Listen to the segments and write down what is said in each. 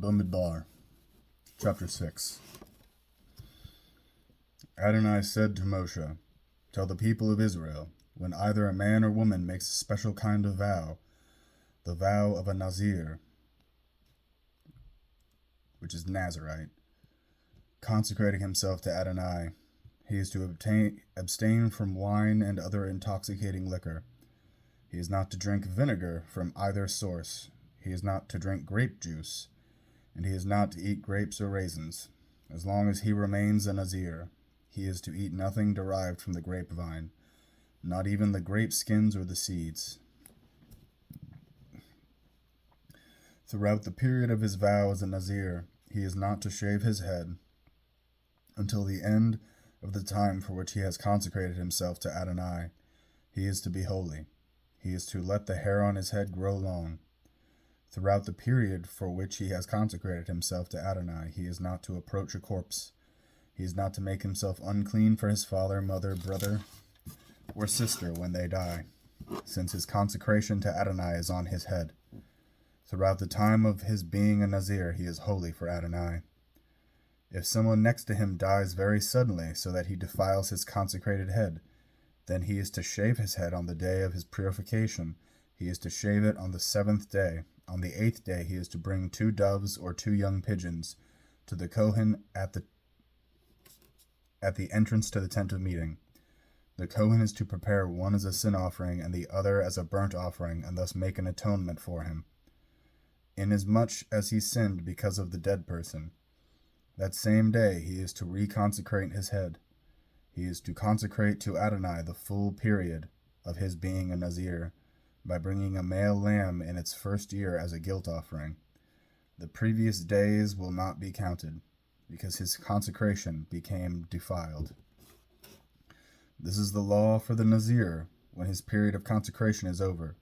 Bamidbar, chapter 6. Adonai said to Moshe, "Tell the people of Israel, when either a man or woman makes a special kind of vow, the vow of a nazir, which is nazarite, consecrating himself to Adonai, he is to abstain from wine and other intoxicating liquor. He is not to drink vinegar from either source. He is not to drink grape juice, and he is not to eat grapes or raisins. As long as he remains a nazir, he is to eat nothing derived from the grapevine, not even the grape skins or the seeds. Throughout the period of his vow as a nazir, he is not to shave his head until the end of the time for which he has consecrated himself to Adonai. He is to be holy. He is to let the hair on his head grow long. Throughout the period for which he has consecrated himself to Adonai, he is not to approach a corpse. He is not to make himself unclean for his father, mother, brother, or sister when they die, since his consecration to Adonai is on his head. Throughout the time of his being a nazir, he is holy for Adonai. If someone next to him dies very suddenly so that he defiles his consecrated head, then he is to shave his head on the day of his purification. He is to shave it on the 7th day. On the 8th day he is to bring 2 doves or 2 young pigeons to the Kohen at the entrance to the tent of meeting. The Kohen is to prepare one as a sin offering and the other as a burnt offering, and thus make an atonement for him, inasmuch as he sinned because of the dead person. That same day he is to reconsecrate his head. He is to consecrate to Adonai the full period of his being a nazir, by bringing a male lamb in its first year as a guilt offering. The previous days will not be counted, because his consecration became defiled. This is the law for the nazir when his period of consecration is over.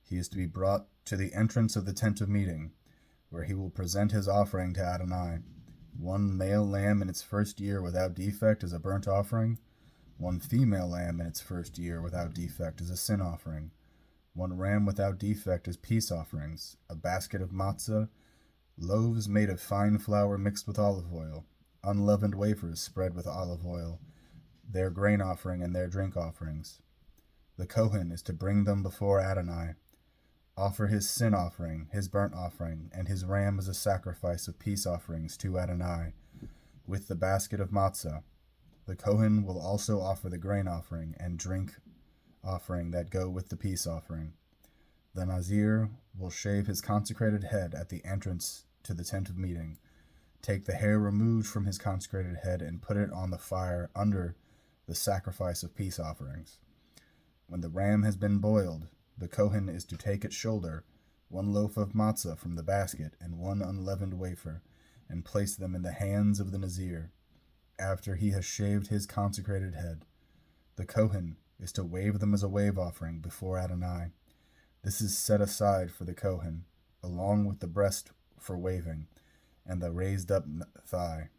He is to be brought to the entrance of the tent of meeting, where he will present his offering to Adonai. 1 male lamb in its first year without defect as a burnt offering, 1 female lamb in its first year without defect as a sin offering, 1 ram without defect as peace offerings, a basket of matzah, loaves made of fine flour mixed with olive oil, unleavened wafers spread with olive oil, their grain offering and their drink offerings. The Kohen is to bring them before Adonai, offer his sin offering, his burnt offering, and his ram as a sacrifice of peace offerings to Adonai, with the basket of matzah. The Kohen will also offer the grain offering and drink offering that go with the peace offering. The nazir will shave his consecrated head at the entrance to the tent of meeting, take the hair removed from his consecrated head and put it on the fire under the sacrifice of peace offerings. When the ram has been boiled, the Kohen is to take its shoulder, 1 loaf of matzah from the basket and 1 unleavened wafer, and place them in the hands of the nazir, after he has shaved his consecrated head. The Kohen is to wave them as a wave offering before Adonai. This is set aside for the Kohen, along with the breast for waving, and the raised up thigh.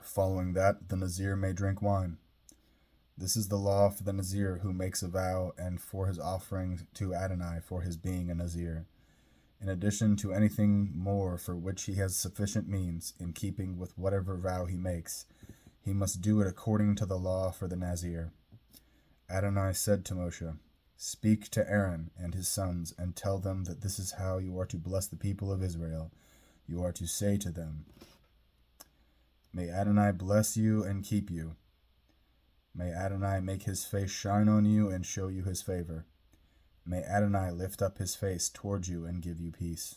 Following that, the nazir may drink wine. This is the law for the nazir who makes a vow and for his offering to Adonai for his being a nazir, in addition to anything more for which he has sufficient means, in keeping with whatever vow he makes. He must do it according to the law for the nazir. Adonai said to Moshe, "Speak to Aaron and his sons, and tell them that this is how you are to bless the people of Israel. You are to say to them, 'May Adonai bless you and keep you. May Adonai make his face shine on you and show you his favor. May Adonai lift up his face toward you and give you peace.'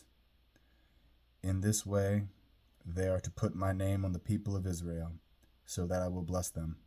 In this way they are to put my name on the people of Israel, so that I will bless them.